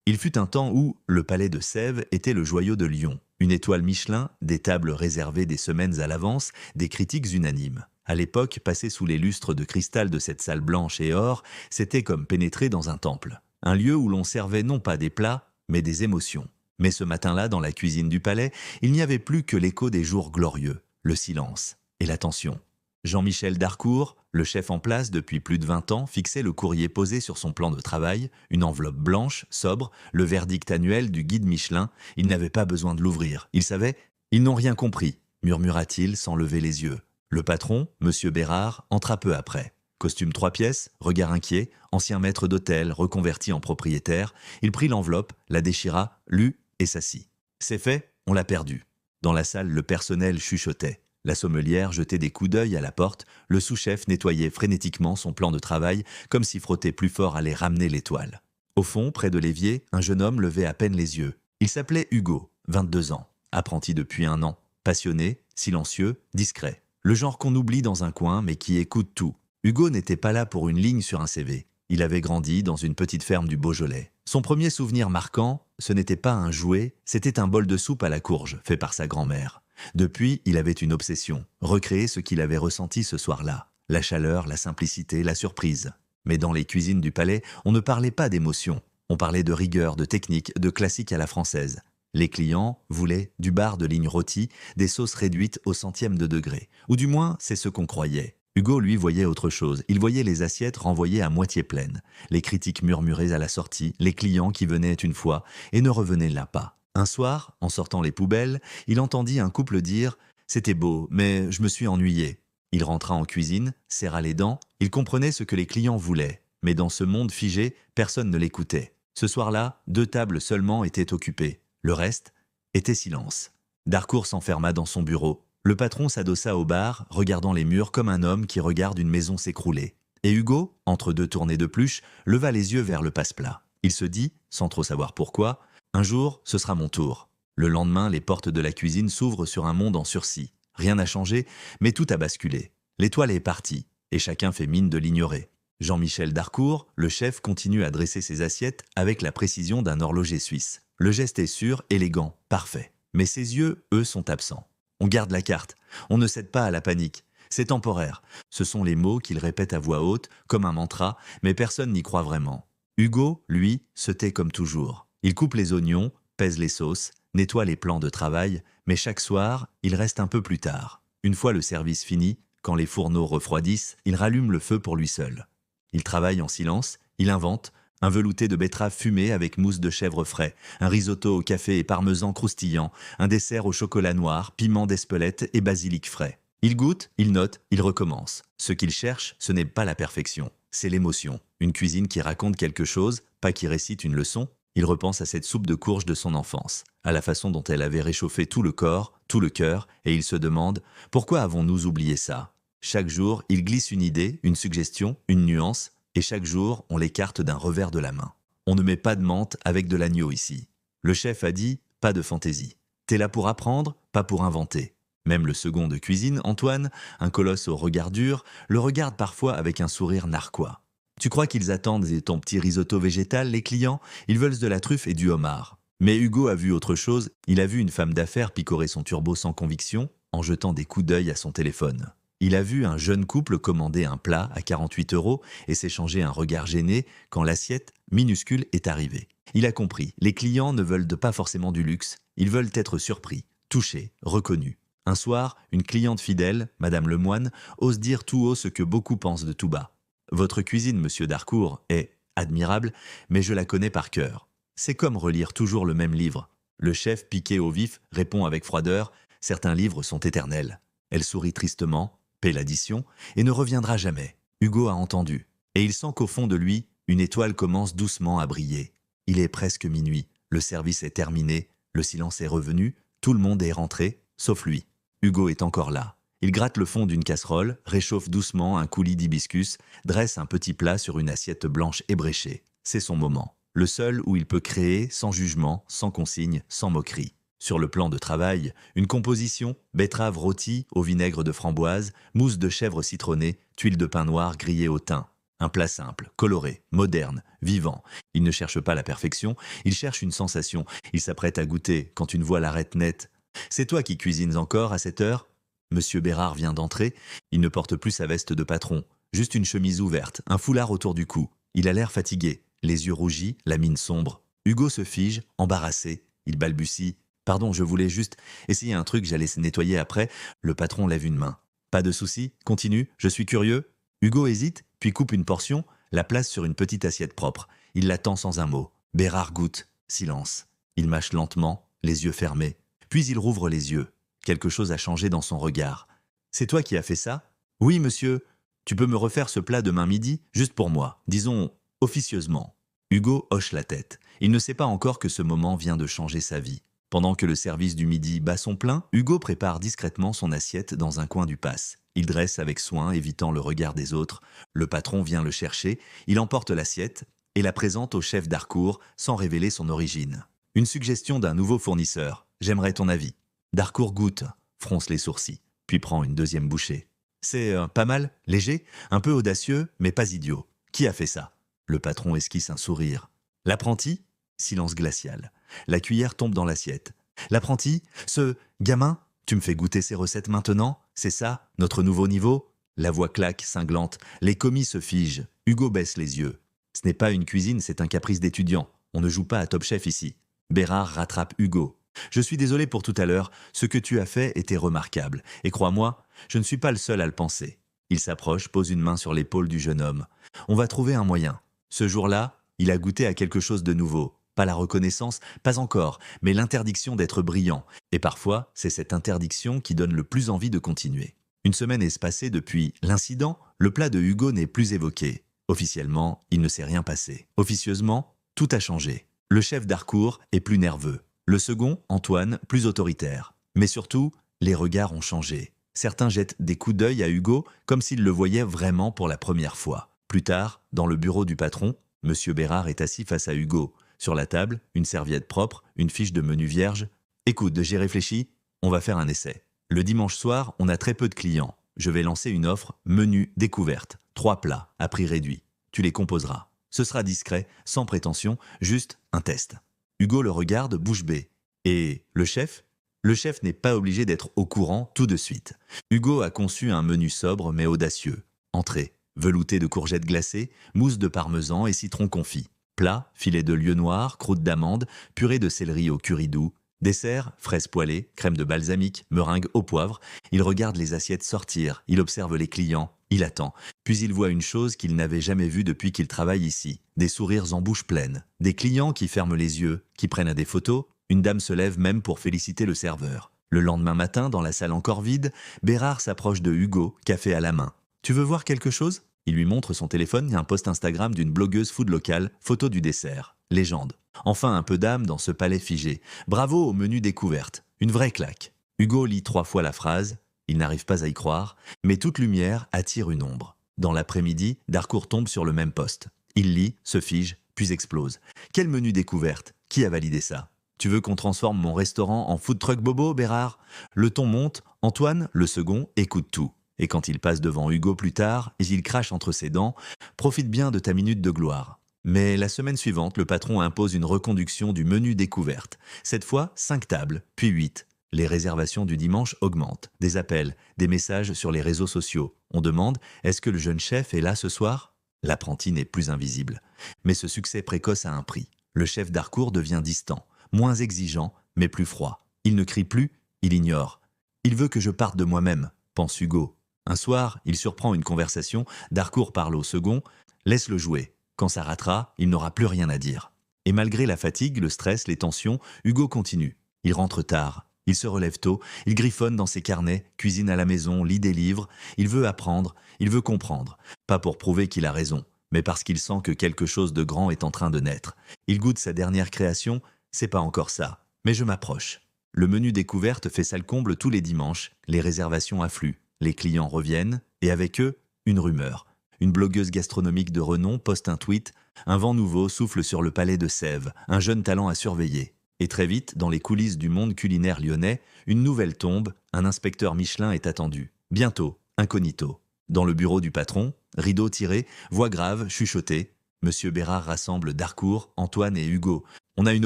Il fut un temps où le palais de Sèvres était le joyau de Lyon. Une étoile Michelin, des tables réservées des semaines à l'avance, des critiques unanimes. À l'époque, passer sous les lustres de cristal de cette salle blanche et or, c'était comme pénétrer dans un temple. Un lieu où l'on servait non pas des plats, mais des émotions. Mais ce matin-là, dans la cuisine du palais, il n'y avait plus que l'écho des jours glorieux, le silence et l'attention. Jean-Michel Darcourt, le chef en place depuis plus de 20 ans, fixait le courrier posé sur son plan de travail, une enveloppe blanche, sobre, le verdict annuel du guide Michelin. Il n'avait pas besoin de l'ouvrir. Il savait « Ils n'ont rien compris », murmura-t-il sans lever les yeux. Le patron, Monsieur Bérard, entra peu après. Costume 3 pièces, regard inquiet, ancien maître d'hôtel reconverti en propriétaire, il prit l'enveloppe, la déchira, lut et s'assit. C'est fait, on l'a perdu. Dans la salle, le personnel chuchotait. La sommelière jetait des coups d'œil à la porte, le sous-chef nettoyait frénétiquement son plan de travail, comme si frotter plus fort allait ramener l'étoile. Au fond, près de l'évier, un jeune homme levait à peine les yeux. Il s'appelait Hugo, 22 ans, apprenti depuis 1 an, passionné, silencieux, discret. Le genre qu'on oublie dans un coin, mais qui écoute tout. Hugo n'était pas là pour une ligne sur un CV. Il avait grandi dans une petite ferme du Beaujolais. Son premier souvenir marquant, ce n'était pas un jouet, c'était un bol de soupe à la courge, fait par sa grand-mère. Depuis, il avait une obsession, recréer ce qu'il avait ressenti ce soir-là. La chaleur, la simplicité, la surprise. Mais dans les cuisines du palais, on ne parlait pas d'émotion. On parlait de rigueur, de technique, de classique à la française. Les clients voulaient du bar de ligne rôti, des sauces réduites au centième de degré. Ou du moins, c'est ce qu'on croyait. Hugo, lui, voyait autre chose. Il voyait les assiettes renvoyées à moitié pleines, les critiques murmurées à la sortie, les clients qui venaient une fois et ne revenaient là pas. Un soir, en sortant les poubelles, il entendit un couple dire « C'était beau, mais je me suis ennuyé ». Il rentra en cuisine, serra les dents, il comprenait ce que les clients voulaient. Mais dans ce monde figé, personne ne l'écoutait. Ce soir-là, 2 tables seulement étaient occupées. Le reste était silence. Darcourt s'enferma dans son bureau. Le patron s'adossa au bar, regardant les murs comme un homme qui regarde une maison s'écrouler. Et Hugo, entre 2 tournées de pluche, leva les yeux vers le passe-plat. Il se dit, sans trop savoir pourquoi, « Un jour, ce sera mon tour ». Le lendemain, les portes de la cuisine s'ouvrent sur un monde en sursis. Rien n'a changé, mais tout a basculé. L'étoile est partie, et chacun fait mine de l'ignorer. Jean-Michel Darcourt, le chef, continue à dresser ses assiettes avec la précision d'un horloger suisse. Le geste est sûr, élégant, parfait. Mais ses yeux, eux, sont absents. On garde la carte. On ne cède pas à la panique. C'est temporaire. Ce sont les mots qu'il répète à voix haute, comme un mantra, mais personne n'y croit vraiment. Hugo, lui, se tait comme toujours. Il coupe les oignons, pèse les sauces, nettoie les plans de travail, mais chaque soir, il reste un peu plus tard. Une fois le service fini, quand les fourneaux refroidissent, il rallume le feu pour lui seul. Il travaille en silence, il invente, un velouté de betterave fumée avec mousse de chèvre frais, un risotto au café et parmesan croustillant, un dessert au chocolat noir, piment d'Espelette et basilic frais. Il goûte, il note, il recommence. Ce qu'il cherche, ce n'est pas la perfection, c'est l'émotion. Une cuisine qui raconte quelque chose, pas qui récite une leçon. Il repense à cette soupe de courge de son enfance, à la façon dont elle avait réchauffé tout le corps, tout le cœur, et il se demande « Pourquoi avons-nous oublié ça ?» Chaque jour, il glisse une idée, une suggestion, une nuance, et chaque jour, on l'écarte d'un revers de la main. On ne met pas de menthe avec de l'agneau ici. Le chef a dit « Pas de fantaisie. T'es là pour apprendre, pas pour inventer. » Même le second de cuisine, Antoine, un colosse au regard dur, le regarde parfois avec un sourire narquois. Tu crois qu'ils attendent ton petit risotto végétal, les clients? Ils veulent de la truffe et du homard. Mais Hugo a vu autre chose. Il a vu une femme d'affaires picorer son turbo sans conviction, en jetant des coups d'œil à son téléphone. Il a vu un jeune couple commander un plat à 48 € et s'échanger un regard gêné quand l'assiette, minuscule, est arrivée. Il a compris, les clients ne veulent pas forcément du luxe, ils veulent être surpris, touchés, reconnus. Un soir, une cliente fidèle, Madame Lemoine, ose dire tout haut ce que beaucoup pensent de tout bas. Votre cuisine, Monsieur Darcourt, est admirable, mais je la connais par cœur. C'est comme relire toujours le même livre. Le chef, piqué au vif, répond avec froideur « Certains livres sont éternels ». Elle sourit tristement, paie l'addition, et ne reviendra jamais. Hugo a entendu, et il sent qu'au fond de lui, une étoile commence doucement à briller. Il est presque minuit, le service est terminé, le silence est revenu, tout le monde est rentré, sauf lui. Hugo est encore là. Il gratte le fond d'une casserole, réchauffe doucement un coulis d'hibiscus, dresse un petit plat sur une assiette blanche ébréchée. C'est son moment, le seul où il peut créer sans jugement, sans consigne, sans moquerie. Sur le plan de travail, une composition, betterave rôtie au vinaigre de framboise, mousse de chèvre citronnée, tuiles de pain noir grillées au thym. Un plat simple, coloré, moderne, vivant. Il ne cherche pas la perfection, il cherche une sensation. Il s'apprête à goûter quand une voix l'arrête net. C'est toi qui cuisines encore à cette heure? Monsieur Bérard vient d'entrer. Il ne porte plus sa veste de patron, juste une chemise ouverte, un foulard autour du cou. Il a l'air fatigué, les yeux rougis, la mine sombre. Hugo se fige, embarrassé. Il balbutie. Pardon, je voulais juste essayer un truc, j'allais nettoyer après. Le patron lève une main. Pas de souci, continue, je suis curieux. Hugo hésite, puis coupe une portion, la place sur une petite assiette propre. Il l'attend sans un mot. Bérard goûte. Silence. Il mâche lentement, les yeux fermés. Puis il rouvre les yeux. Quelque chose a changé dans son regard. C'est toi qui as fait ça? Oui, monsieur. Tu peux me refaire ce plat demain midi, juste pour moi, disons officieusement. Hugo hoche la tête. Il ne sait pas encore que ce moment vient de changer sa vie. Pendant que le service du midi bat son plein, Hugo prépare discrètement son assiette dans un coin du passe. Il dresse avec soin, évitant le regard des autres. Le patron vient le chercher, il emporte l'assiette et la présente au chef d'Harcourt sans révéler son origine. Une suggestion d'un nouveau fournisseur. J'aimerais ton avis. D'Harcourt goûte, fronce les sourcils, puis prend une deuxième bouchée. C'est pas mal, léger, un peu audacieux, mais pas idiot. Qui a fait ça? Le patron esquisse un sourire. L'apprenti? Silence glacial. La cuillère tombe dans l'assiette. L'apprenti? Ce gamin? Tu me fais goûter ces recettes maintenant? C'est ça, notre nouveau niveau? La voix claque, cinglante. Les commis se figent. Hugo baisse les yeux. Ce n'est pas une cuisine, c'est un caprice d'étudiant. On ne joue pas à Top Chef ici. Bérard rattrape Hugo. Je suis désolé pour tout à l'heure, ce que tu as fait était remarquable. Et crois-moi, je ne suis pas le seul à le penser. Il s'approche, pose une main sur l'épaule du jeune homme. On va trouver un moyen. Ce jour-là, il a goûté à quelque chose de nouveau. Pas la reconnaissance, pas encore, mais l'interdiction d'être brillant. Et parfois, c'est cette interdiction qui donne le plus envie de continuer. Une semaine est passée depuis l'incident, le plat de Hugo n'est plus évoqué. Officiellement, il ne s'est rien passé. Officieusement, tout a changé. Le chef d'Harcourt est plus nerveux. Le second, Antoine, plus autoritaire. Mais surtout, les regards ont changé. Certains jettent des coups d'œil à Hugo comme s'ils le voyaient vraiment pour la première fois. Plus tard, dans le bureau du patron, Monsieur Bérard est assis face à Hugo. Sur la table, une serviette propre, une fiche de menu vierge. Écoute, j'ai réfléchi, on va faire un essai. Le dimanche soir, on a très peu de clients. Je vais lancer une offre menu découverte. 3 plats, à prix réduit. Tu les composeras. Ce sera discret, sans prétention, juste un test. Hugo le regarde bouche bée. Et le chef? Le chef n'est pas obligé d'être au courant tout de suite. Hugo a conçu un menu sobre mais audacieux. Entrée, velouté de courgettes glacées, mousse de parmesan et citron confit. Plat, filet de lieu noir, croûte d'amande, purée de céleri au curry doux. Dessert, fraises poêlées, crème de balsamique, meringue au poivre. Il regarde les assiettes sortir, il observe les clients, il attend. Puis il voit une chose qu'il n'avait jamais vue depuis qu'il travaille ici. Des sourires en bouche pleine. Des clients qui ferment les yeux, qui prennent des photos. Une dame se lève même pour féliciter le serveur. Le lendemain matin, dans la salle encore vide, Bérard s'approche de Hugo, café à la main. « Tu veux voir quelque chose ?» Il lui montre son téléphone et un post Instagram d'une blogueuse food locale, photo du dessert. Légende. Enfin un peu d'âme dans ce palais figé. Bravo au menu découverte. Une vraie claque. Hugo lit 3 fois la phrase. Il n'arrive pas à y croire, mais toute lumière attire une ombre. Dans l'après-midi, D'Harcourt tombe sur le même poste. Il lit, se fige, puis explose. Quel menu découverte? Qui a validé ça? Tu veux qu'on transforme mon restaurant en food truck bobo, Bérard? Le ton monte. Antoine, le second, écoute tout. Et quand il passe devant Hugo plus tard, il crache entre ses dents « Profite bien de ta minute de gloire ». Mais la semaine suivante, le patron impose une reconduction du menu découverte. Cette fois, 5 tables, puis 8. Les réservations du dimanche augmentent. Des appels, des messages sur les réseaux sociaux. On demande « Est-ce que le jeune chef est là ce soir ?» L'apprenti n'est plus invisible. Mais ce succès précoce a un prix. Le chef d'Harcourt devient distant, moins exigeant, mais plus froid. Il ne crie plus, il ignore. « Il veut que je parte de moi-même », pense Hugo. Un soir, il surprend une conversation, D'Harcourt parle au second, laisse-le jouer. Quand ça ratera, il n'aura plus rien à dire. Et malgré la fatigue, le stress, les tensions, Hugo continue. Il rentre tard, il se relève tôt, il griffonne dans ses carnets, cuisine à la maison, lit des livres, il veut apprendre, il veut comprendre. Pas pour prouver qu'il a raison, mais parce qu'il sent que quelque chose de grand est en train de naître. Il goûte sa dernière création, c'est pas encore ça, mais je m'approche. Le menu découverte fait salle comble tous les dimanches, les réservations affluent. Les clients reviennent, et avec eux, une rumeur. Une blogueuse gastronomique de renom poste un tweet. Un vent nouveau souffle sur le palais de Sèvres, un jeune talent à surveiller. Et très vite, dans les coulisses du monde culinaire lyonnais, une nouvelle tombe, un inspecteur Michelin est attendu. Bientôt, incognito. Dans le bureau du patron, rideau tiré, voix grave, chuchotée. Monsieur Bérard rassemble Darcourt, Antoine et Hugo. On a une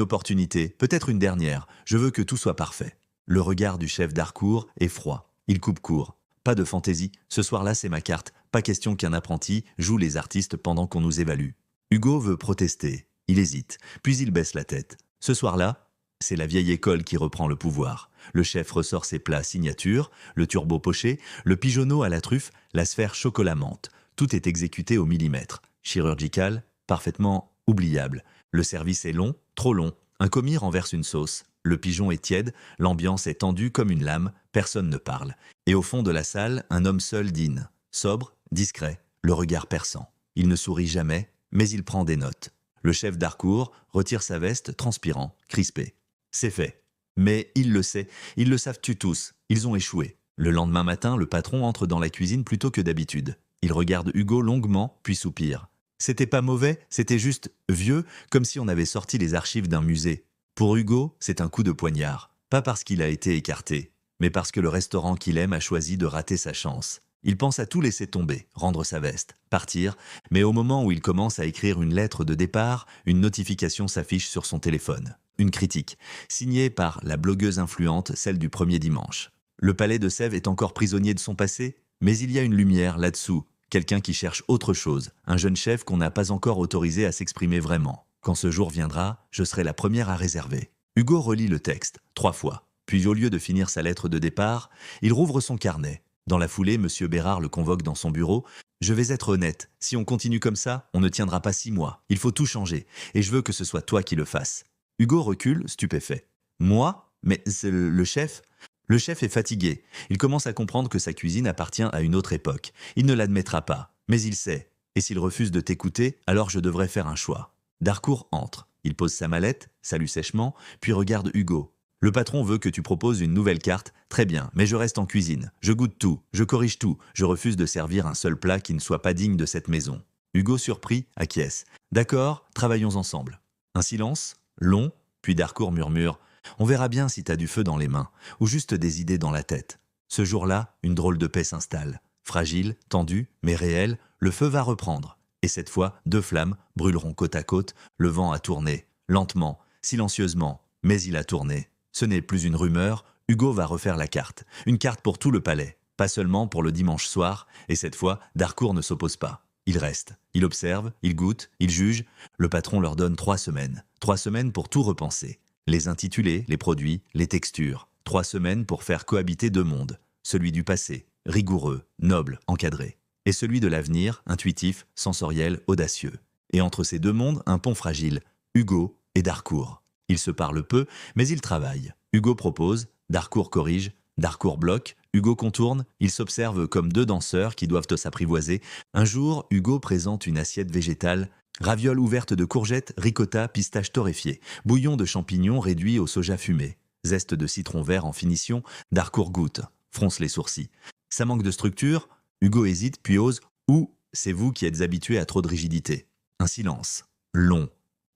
opportunité, peut-être une dernière. Je veux que tout soit parfait. Le regard du chef Darcourt est froid. Il coupe court. Pas de fantaisie. Ce soir-là, c'est ma carte. Pas question qu'un apprenti joue les artistes pendant qu'on nous évalue. Hugo veut protester. Il hésite. Puis il baisse la tête. Ce soir-là, c'est la vieille école qui reprend le pouvoir. Le chef ressort ses plats signature, le turbo poché, le pigeonneau à la truffe, la sphère chocolat menthe. Tout est exécuté au millimètre. Chirurgical, parfaitement oubliable. Le service est long, trop long. Un commis renverse une sauce. Le pigeon est tiède, l'ambiance est tendue comme une lame, personne ne parle. Et au fond de la salle, un homme seul dîne. Sobre, discret, le regard perçant. Il ne sourit jamais, mais il prend des notes. Le chef Darcourt retire sa veste, transpirant, crispé. C'est fait. Mais il le sait, ils le savent-tu tous, ils ont échoué. Le lendemain matin, le patron entre dans la cuisine plus tôt que d'habitude. Il regarde Hugo longuement, puis soupire. C'était pas mauvais, c'était juste vieux, comme si on avait sorti les archives d'un musée. Pour Hugo, c'est un coup de poignard. Pas parce qu'il a été écarté, mais parce que le restaurant qu'il aime a choisi de rater sa chance. Il pense à tout laisser tomber, rendre sa veste, partir, mais au moment où il commence à écrire une lettre de départ, une notification s'affiche sur son téléphone. Une critique, signée par la blogueuse influente, celle du premier dimanche. Le palais de Sèvres est encore prisonnier de son passé, mais il y a une lumière là-dessous, quelqu'un qui cherche autre chose, un jeune chef qu'on n'a pas encore autorisé à s'exprimer vraiment. Quand ce jour viendra, je serai la première à réserver. Hugo relit le texte, 3 fois. Puis au lieu de finir sa lettre de départ, il rouvre son carnet. Dans la foulée, Monsieur Bérard le convoque dans son bureau. « Je vais être honnête, si on continue comme ça, on ne tiendra pas 6 mois. Il faut tout changer, et je veux que ce soit toi qui le fasses. » Hugo recule, stupéfait. « Moi ? Mais c'est le chef ?» Le chef est fatigué. Il commence à comprendre que sa cuisine appartient à une autre époque. Il ne l'admettra pas, mais il sait. Et s'il refuse de t'écouter, alors je devrais faire un choix. Darcourt entre. Il pose sa mallette, salue sèchement, puis regarde Hugo. Le patron veut que tu proposes une nouvelle carte. Très bien, mais je reste en cuisine. Je goûte tout, je corrige tout. Je refuse de servir un seul plat qui ne soit pas digne de cette maison. Hugo, surpris, acquiesce. D'accord, travaillons ensemble. Un silence, long, puis Darcourt murmure. On verra bien si t'as du feu dans les mains, ou juste des idées dans la tête. Ce jour-là, une drôle de paix s'installe. Fragile, tendue, mais réelle, le feu va reprendre. Et cette fois, 2 flammes brûleront côte à côte. Le vent a tourné, lentement, silencieusement, mais il a tourné. Ce n'est plus une rumeur, Hugo va refaire la carte. Une carte pour tout le palais, pas seulement pour le dimanche soir, et cette fois, Darcourt ne s'oppose pas. Il reste, il observe, il goûte, il juge. Le patron leur donne 3 semaines. 3 semaines pour tout repenser. Les intitulés, les produits, les textures. 3 semaines pour faire cohabiter 2 mondes. Celui du passé, rigoureux, noble, encadré. Et celui de l'avenir, intuitif, sensoriel, audacieux. Et entre ces 2 mondes, un pont fragile, Hugo et Darcourt. Ils se parlent peu, mais ils travaillent. Hugo propose, Darcourt corrige, Darcourt bloque, Hugo contourne, ils s'observent comme 2 danseurs qui doivent s'apprivoiser. Un jour, Hugo présente une assiette végétale, ravioles ouvertes de courgettes, ricotta, pistaches torréfiées, bouillon de champignons réduit au soja fumé, zeste de citron vert en finition, Darcourt goûte, fronce les sourcils. Ça manque de structure, Hugo hésite puis ose, ou c'est vous qui êtes habitué à trop de rigidité. Un silence, long.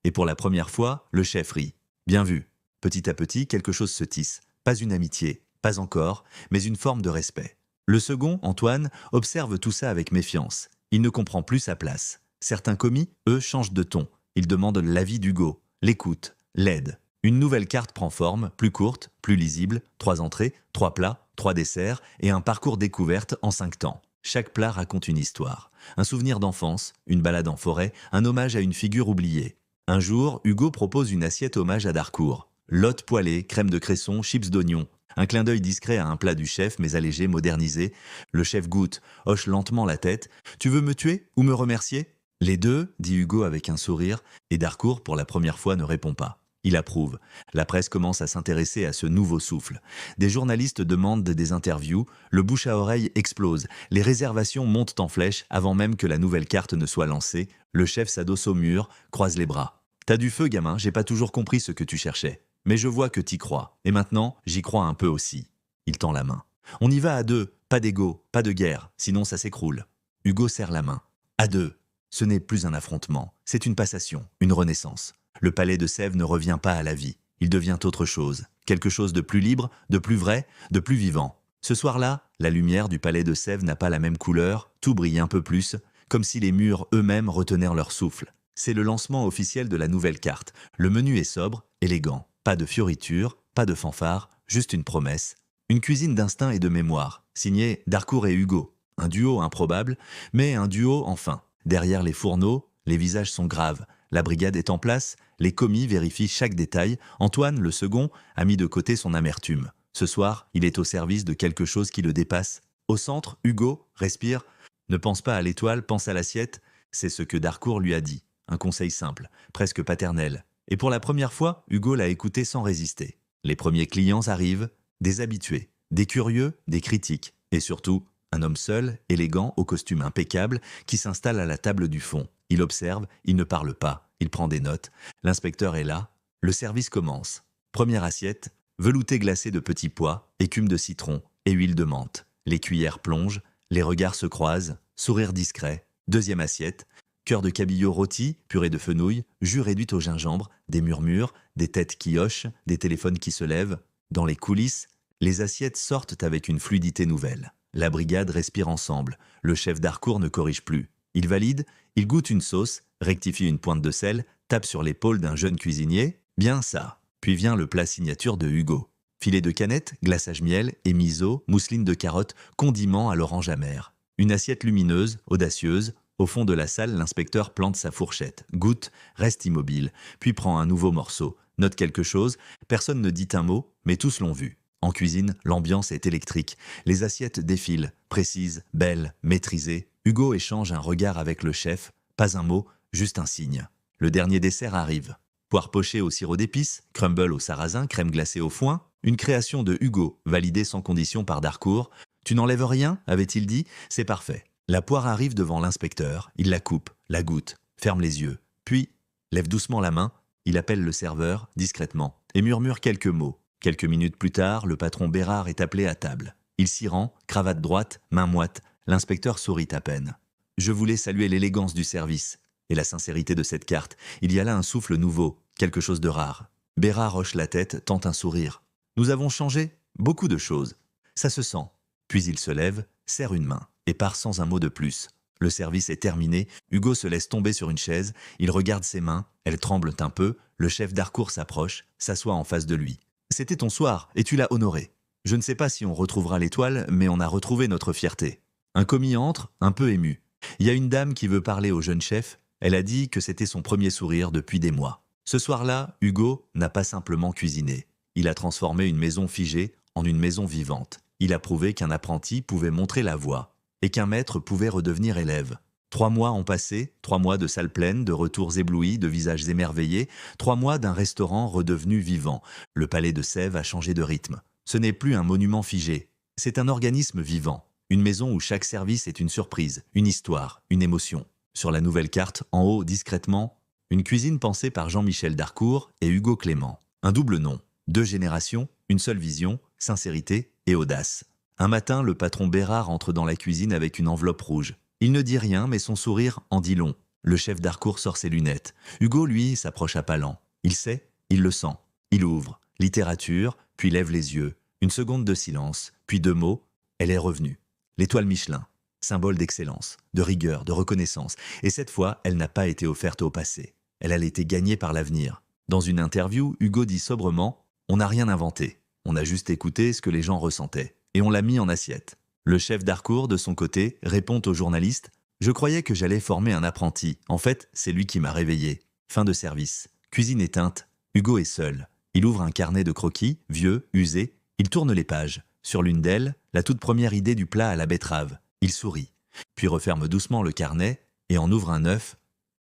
Et pour la première fois, le chef rit. Bien vu. Petit à petit, quelque chose se tisse. Pas une amitié, pas encore, mais une forme de respect. Le second, Antoine, observe tout ça avec méfiance. Il ne comprend plus sa place. Certains commis, eux, changent de ton. Ils demandent l'avis d'Hugo, l'écoutent, l'aident. Une nouvelle carte prend forme, plus courte, plus lisible, 3 entrées, 3 plats, 3 desserts et un parcours découverte en 5 temps. Chaque plat raconte une histoire. Un souvenir d'enfance, une balade en forêt, un hommage à une figure oubliée. Un jour, Hugo propose une assiette hommage à Darcourt. Lotte poêlée, crème de cresson, chips d'oignon. Un clin d'œil discret à un plat du chef, mais allégé, modernisé. Le chef goûte, hoche lentement la tête. « Tu veux me tuer ou me remercier ?» Les deux, dit Hugo avec un sourire, et Darcourt, pour la première fois, ne répond pas. Il approuve. La presse commence à s'intéresser à ce nouveau souffle. Des journalistes demandent des interviews, le bouche à oreille explose, les réservations montent en flèche avant même que la nouvelle carte ne soit lancée. Le chef s'adosse au mur, croise les bras. « T'as du feu, gamin, j'ai pas toujours compris ce que tu cherchais. Mais je vois que t'y crois. Et maintenant, j'y crois un peu aussi. » Il tend la main. « On y va à 2, pas d'égo, pas de guerre, sinon ça s'écroule. » Hugo serre la main. « À 2. » Ce n'est plus un affrontement, c'est une passation, une renaissance. Le palais de Sèvres ne revient pas à la vie. Il devient autre chose. Quelque chose de plus libre, de plus vrai, de plus vivant. Ce soir-là, la lumière du palais de Sèvres n'a pas la même couleur, tout brille un peu plus, comme si les murs eux-mêmes retenaient leur souffle. C'est le lancement officiel de la nouvelle carte. Le menu est sobre, élégant. Pas de fioritures, pas de fanfare, juste une promesse. Une cuisine d'instinct et de mémoire, signée Darcourt et Hugo. Un duo improbable, mais un duo enfin. Derrière les fourneaux, les visages sont graves. La brigade est en place, les commis vérifient chaque détail. Antoine, le second, a mis de côté son amertume. Ce soir, il est au service de quelque chose qui le dépasse. Au centre, Hugo respire. Ne pense pas à l'étoile, pense à l'assiette. C'est ce que Darcourt lui a dit. Un conseil simple, presque paternel. Et pour la première fois, Hugo l'a écouté sans résister. Les premiers clients arrivent, des habitués, des curieux, des critiques. Et surtout, un homme seul, élégant, au costume impeccable, qui s'installe à la table du fond. Il observe, il ne parle pas, il prend des notes. L'inspecteur est là. Le service commence. Première assiette, velouté glacé de petits pois, écume de citron et huile de menthe. Les cuillères plongent, les regards se croisent, sourire discret. Deuxième assiette, cœur de cabillaud rôti, purée de fenouil, jus réduite au gingembre, des murmures, des têtes qui hochent, des téléphones qui se lèvent. Dans les coulisses, les assiettes sortent avec une fluidité nouvelle. La brigade respire ensemble. Le chef Darcourt ne corrige plus. Il valide, il goûte une sauce, rectifie une pointe de sel, tape sur l'épaule d'un jeune cuisinier. Bien ça. Puis vient le plat signature de Hugo. Filet de canette, glaçage miel, miso, mousseline de carottes, condiments à l'orange amère. Une assiette lumineuse, audacieuse. Au fond de la salle, l'inspecteur plante sa fourchette, goûte, reste immobile, puis prend un nouveau morceau, note quelque chose. Personne ne dit un mot, mais tous l'ont vu. En cuisine, l'ambiance est électrique. Les assiettes défilent, précises, belles, maîtrisées. Hugo échange un regard avec le chef. Pas un mot, juste un signe. Le dernier dessert arrive. Poire pochée au sirop d'épices, crumble au sarrasin, crème glacée au foin. Une création de Hugo, validée sans condition par Darcourt. Tu n'enlèves rien, avait-il dit. C'est parfait. La poire arrive devant l'inspecteur. Il la coupe, la goûte, ferme les yeux. Puis, lève doucement la main. Il appelle le serveur, discrètement, et murmure quelques mots. Quelques minutes plus tard, le patron Bérard est appelé à table. Il s'y rend, cravate droite, main moite. L'inspecteur sourit à peine. Je voulais saluer l'élégance du service et la sincérité de cette carte. Il y a là un souffle nouveau, quelque chose de rare. Bérard hoche la tête, tente un sourire. Nous avons changé beaucoup de choses. Ça se sent. Puis il se lève, serre une main et part sans un mot de plus. Le service est terminé. Hugo se laisse tomber sur une chaise. Il regarde ses mains. Elles tremblent un peu. Le chef Darcourt s'approche, s'assoit en face de lui. C'était ton soir et tu l'as honoré. Je ne sais pas si on retrouvera l'étoile, mais on a retrouvé notre fierté. Un commis entre, un peu ému. Il y a une dame qui veut parler au jeune chef. Elle a dit que c'était son premier sourire depuis des mois. Ce soir-là, Hugo n'a pas simplement cuisiné. Il a transformé une maison figée en une maison vivante. Il a prouvé qu'un apprenti pouvait montrer la voie et qu'un maître pouvait redevenir élève. 3 mois ont passé, 3 mois de salles pleines, de retours éblouis, de visages émerveillés, 3 mois d'un restaurant redevenu vivant. Le palais de Sèvres a changé de rythme. Ce n'est plus un monument figé, c'est un organisme vivant. Une maison où chaque service est une surprise, une histoire, une émotion. Sur la nouvelle carte, en haut, discrètement, une cuisine pensée par Jean-Michel Darcourt et Hugo Clément. Un double nom, 2 générations, une seule vision, sincérité et audace. Un matin, le patron Bérard entre dans la cuisine avec une enveloppe rouge. Il ne dit rien, mais son sourire en dit long. Le chef Darcourt sort ses lunettes. Hugo, lui, s'approche à pas lents. Il sait, il le sent. Il ouvre. Littérature, puis lève les yeux. Une seconde de silence, puis 2 mots. Elle est revenue. L'étoile Michelin. Symbole d'excellence, de rigueur, de reconnaissance. Et cette fois, elle n'a pas été offerte au passé. Elle a été gagnée par l'avenir. Dans une interview, Hugo dit sobrement « On n'a rien inventé. On a juste écouté ce que les gens ressentaient. Et on l'a mis en assiette. » Le chef Darcourt, de son côté, répond au journaliste « Je croyais que j'allais former un apprenti. En fait, c'est lui qui m'a réveillé. » Fin de service. Cuisine éteinte. Hugo est seul. Il ouvre un carnet de croquis, vieux, usé. Il tourne les pages. Sur l'une d'elles, la toute première idée du plat à la betterave. Il sourit. Puis referme doucement le carnet et en ouvre un neuf.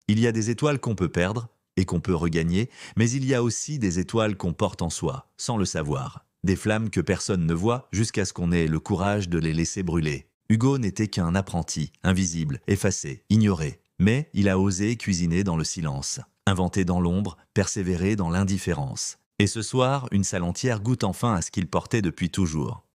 Il y a des étoiles qu'on peut perdre et qu'on peut regagner, mais il y a aussi des étoiles qu'on porte en soi, sans le savoir. Des flammes que personne ne voit jusqu'à ce qu'on ait le courage de les laisser brûler. Hugo n'était qu'un apprenti, invisible, effacé, ignoré. Mais il a osé cuisiner dans le silence, inventer dans l'ombre, persévérer dans l'indifférence. Et ce soir, une salle entière goûte enfin à ce qu'il portait depuis toujours.